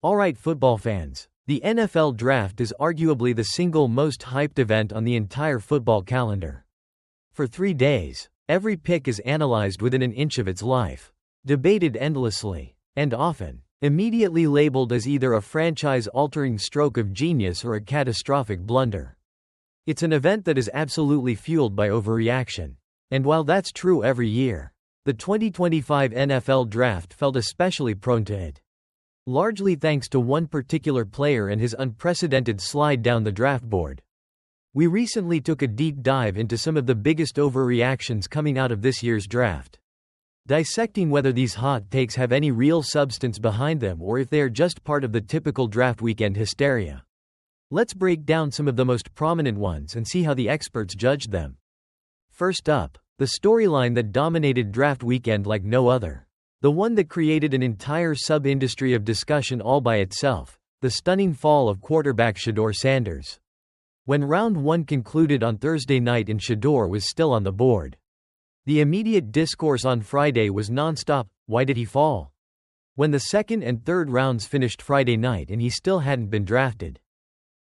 Alright, football fans. The NFL Draft is arguably the single most hyped event on the entire football calendar. For 3 days, every pick is analyzed within an inch of its life, debated endlessly, and often, immediately labeled as either a franchise-altering stroke of genius or a catastrophic blunder. It's an event that is absolutely fueled by overreaction. And while that's true every year, the 2025 NFL Draft felt especially prone to it. Largely thanks to one particular player and his unprecedented slide down the draft board. We recently took a deep dive into some of the biggest overreactions coming out of this year's draft, dissecting whether these hot takes have any real substance behind them or if they are just part of the typical draft weekend hysteria. Let's break down some of the most prominent ones and see how the experts judged them. First up, the storyline that dominated draft weekend like no other. The one that created an entire sub-industry of discussion all by itself, the stunning fall of quarterback Shedeur Sanders. When round 1 concluded on Thursday night and Shedeur was still on the board, the immediate discourse on Friday was non-stop: why did he fall? When the second and third rounds finished Friday night and he still hadn't been drafted,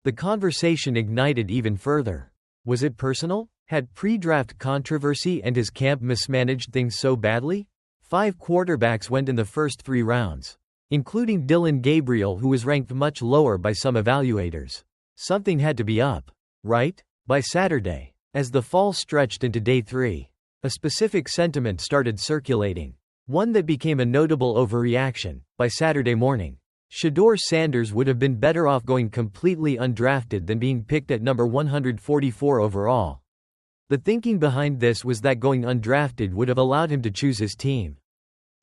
the conversation ignited even further. Was it personal? Had pre-draft controversy and his camp mismanaged things so badly? 5 quarterbacks went in the first 3 rounds, including Dillon Gabriel, who was ranked much lower by some evaluators. Something had to be up, right? By Saturday, as the fall stretched into day 3, a specific sentiment started circulating, one that became a notable overreaction. By Saturday morning, Shedeur Sanders would have been better off going completely undrafted than being picked at number 144 overall. The thinking behind this was that going undrafted would have allowed him to choose his team,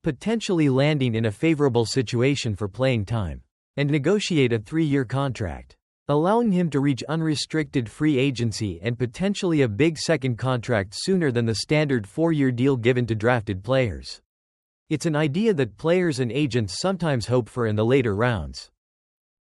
potentially landing in a favorable situation for playing time, and negotiate a 3-year contract, allowing him to reach unrestricted free agency and potentially a big second contract sooner than the standard 4-year deal given to drafted players. It's an idea that players and agents sometimes hope for in the later rounds.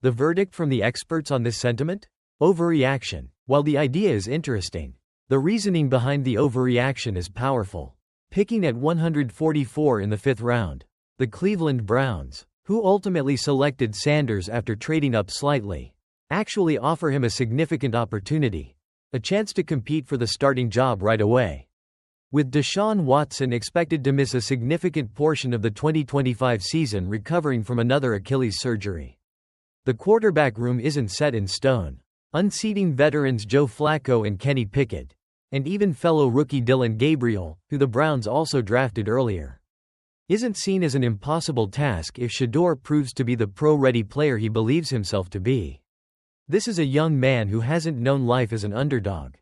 The verdict from the experts on this sentiment? Overreaction. While the idea is interesting, the reasoning behind the overreaction is powerful. Picking at 144 in the 5th round, the Cleveland Browns, who ultimately selected Sanders after trading up slightly, actually offer him a significant opportunity, a chance to compete for the starting job right away. With Deshaun Watson expected to miss a significant portion of the 2025 season recovering from another Achilles surgery, the quarterback room isn't set in stone. Unseating veterans Joe Flacco and Kenny Pickett, and even fellow rookie Dillon Gabriel, who the Browns also drafted earlier, isn't seen as an impossible task if Shedeur proves to be the pro-ready player he believes himself to be. This is a young man who hasn't known life as an underdog.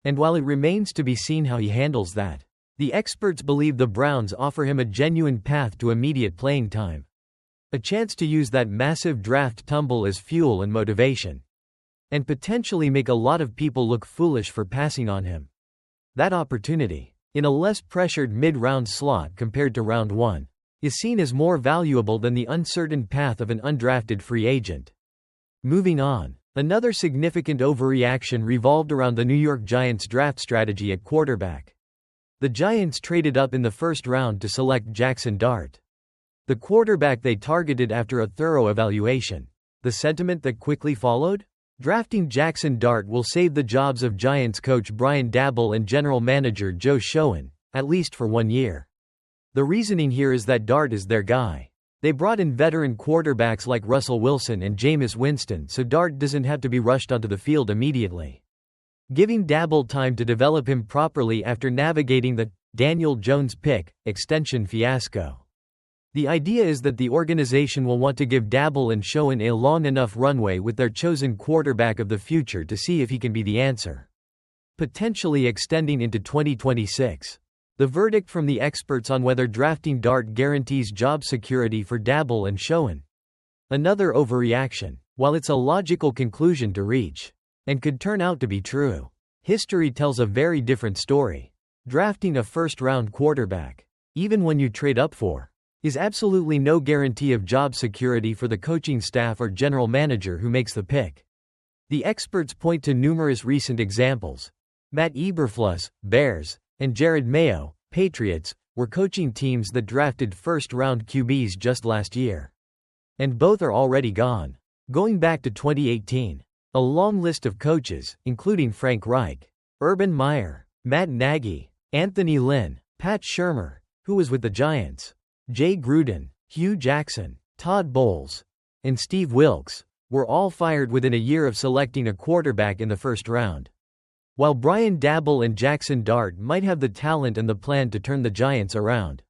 And while it remains to be seen how he handles that, the experts believe the Browns offer him a genuine path to immediate playing time. A chance to use that massive draft tumble as fuel and motivation, and potentially make a lot of people look foolish for passing on him. That opportunity, in a less pressured mid-round slot compared to round 1, is seen as more valuable than the uncertain path of an undrafted free agent. Moving on, another significant overreaction revolved around the New York Giants' draft strategy at quarterback. The Giants traded up in the 1st round to select Jaxson Dart, the quarterback they targeted after a thorough evaluation. The sentiment that quickly followed? Drafting Jaxson Dart will save the jobs of Giants coach Brian Daboll and general manager Joe Schoen, at least for 1 year. The reasoning here is that Dart is their guy. They brought in veteran quarterbacks like Russell Wilson and Jameis Winston, so Dart doesn't have to be rushed onto the field immediately, giving Daboll time to develop him properly after navigating the Daniel Jones pick extension fiasco. The idea is that the organization will want to give Daboll and Schoen a long enough runway with their chosen quarterback of the future to see if he can be the answer, potentially extending into 2026. The verdict from the experts on whether drafting Dart guarantees job security for Daboll and Schoen. Another overreaction, while it's a logical conclusion to reach, and could turn out to be true, history tells a very different story. Drafting a 1st-round quarterback, even when you trade up for, is absolutely no guarantee of job security for the coaching staff or general manager who makes the pick. The experts point to numerous recent examples. Matt Eberflus, Bears, and Jared Mayo, Patriots, were coaching teams that drafted 1st-round QBs just last year. And both are already gone. Going back to 2018, a long list of coaches, including Frank Reich, Urban Meyer, Matt Nagy, Anthony Lynn, Pat Shurmur, who was with the Giants, Jay Gruden, Hugh Jackson, Todd Bowles, and Steve Wilkes, were all fired within a year of selecting a quarterback in the first round. While Brian Daboll and Jaxson Dart might have the talent and the plan to turn the Giants around,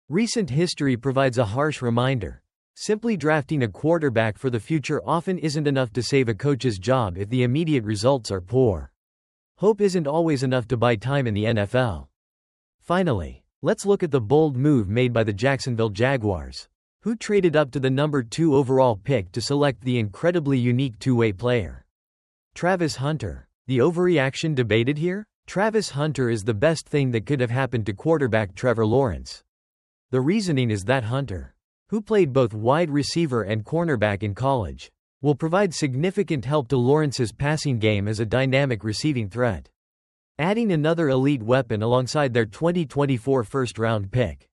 recent history provides a harsh reminder. Simply drafting a quarterback for the future often isn't enough to save a coach's job if the immediate results are poor. Hope isn't always enough to buy time in the NFL. Finally, let's look at the bold move made by the Jacksonville Jaguars, who traded up to the number 2 overall pick to select the incredibly unique two-way player, Travis Hunter. The overreaction debated here? Travis Hunter is the best thing that could have happened to quarterback Trevor Lawrence. The reasoning is that Hunter, who played both wide receiver and cornerback in college, will provide significant help to Lawrence's passing game as a dynamic receiving threat, adding another elite weapon alongside their 2024 first-round pick,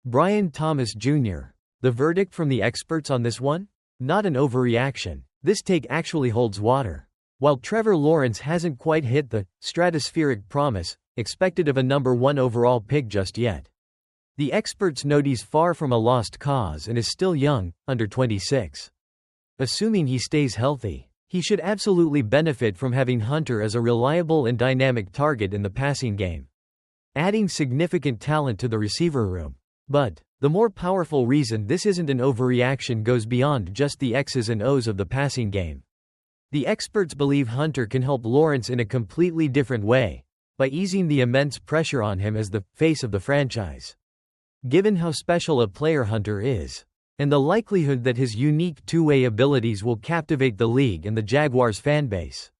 Brian Thomas Jr. The verdict from the experts on this one? Not an overreaction. This take actually holds water. While Trevor Lawrence hasn't quite hit the stratospheric promise expected of a number 1 overall pick just yet, the experts note he's far from a lost cause and is still young, under 26. Assuming he stays healthy, he should absolutely benefit from having Hunter as a reliable and dynamic target in the passing game, adding significant talent to the receiver room. But the more powerful reason this isn't an overreaction goes beyond just the X's and O's of the passing game. The experts believe Hunter can help Lawrence in a completely different way, by easing the immense pressure on him as the face of the franchise. Given how special a player Hunter is, and the likelihood that his unique two-way abilities will captivate the league and the Jaguars fanbase,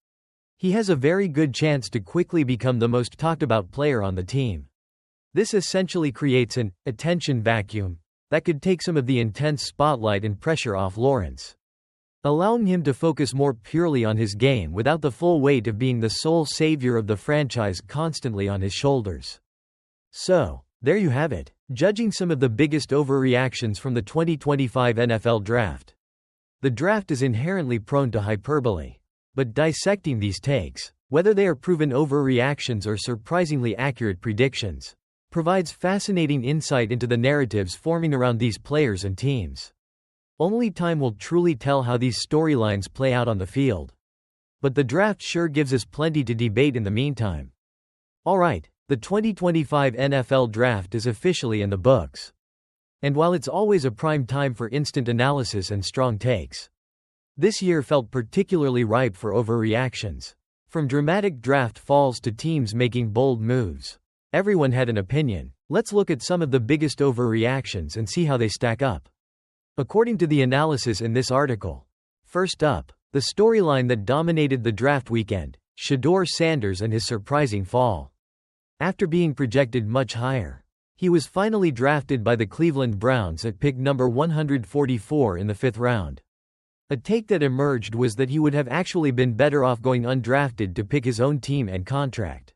he has a very good chance to quickly become the most talked-about player on the team. This essentially creates an attention vacuum that could take some of the intense spotlight and pressure off Lawrence, allowing him to focus more purely on his game without the full weight of being the sole savior of the franchise constantly on his shoulders. So, there you have it, judging some of the biggest overreactions from the 2025 NFL Draft. The draft is inherently prone to hyperbole, but dissecting these takes, whether they are proven overreactions or surprisingly accurate predictions, provides fascinating insight into the narratives forming around these players and teams. Only time will truly tell how these storylines play out on the field. But the draft sure gives us plenty to debate in the meantime. Alright, the 2025 NFL Draft is officially in the books. And while it's always a prime time for instant analysis and strong takes, this year felt particularly ripe for overreactions. From dramatic draft falls to teams making bold moves, everyone had an opinion. Let's look at some of the biggest overreactions and see how they stack up. According to the analysis in this article, first up, the storyline that dominated the draft weekend, Shedeur Sanders and his surprising fall. After being projected much higher, he was finally drafted by the Cleveland Browns at pick number 144 in the 5th round. A take that emerged was that he would have actually been better off going undrafted to pick his own team and contract.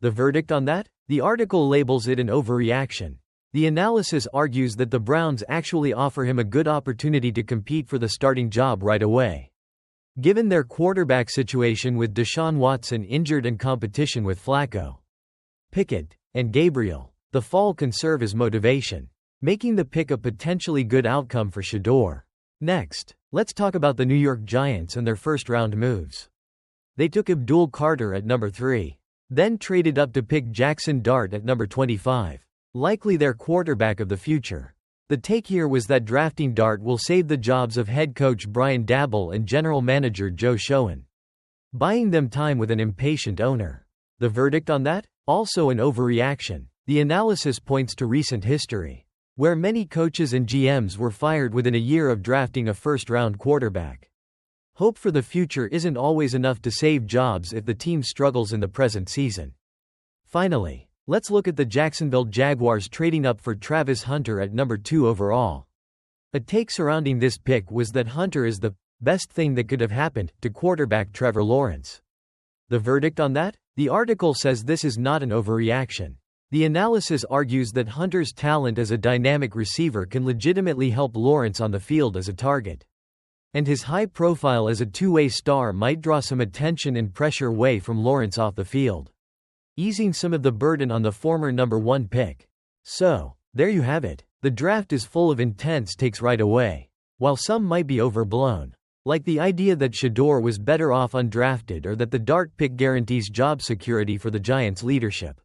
The verdict on that? The article labels it an overreaction. The analysis argues that the Browns actually offer him a good opportunity to compete for the starting job right away. Given their quarterback situation with Deshaun Watson injured and competition with Flacco, Pickett, and Gabriel, the fall can serve as motivation, making the pick a potentially good outcome for Shedeur. Next, let's talk about the New York Giants and their first-round moves. They took Abdul Carter at number 3, then traded up to pick Jaxson Dart at number 25. Likely their quarterback of the future. The take here was that drafting Dart will save the jobs of head coach Brian Daboll and general manager Joe Schoen, buying them time with an impatient owner. The verdict on that? Also an overreaction. The analysis points to recent history, where many coaches and GMs were fired within a year of drafting a first-round quarterback. Hope for the future isn't always enough to save jobs if the team struggles in the present season. Finally, let's look at the Jacksonville Jaguars trading up for Travis Hunter at number 2 overall. A take surrounding this pick was that Hunter is the best thing that could have happened to quarterback Trevor Lawrence. The verdict on that? The article says this is not an overreaction. The analysis argues that Hunter's talent as a dynamic receiver can legitimately help Lawrence on the field as a target. And his high profile as a two-way star might draw some attention and pressure away from Lawrence off the field, easing some of the burden on the former number 1 pick. So, there you have it. The draft is full of intense takes right away. While some might be overblown, like the idea that Shedeur was better off undrafted or that the Dart pick guarantees job security for the Giants' leadership.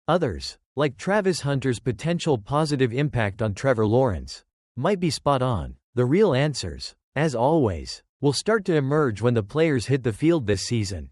Others, like Travis Hunter's potential positive impact on Trevor Lawrence, might be spot on. The real answers, as always, will start to emerge when the players hit the field this season.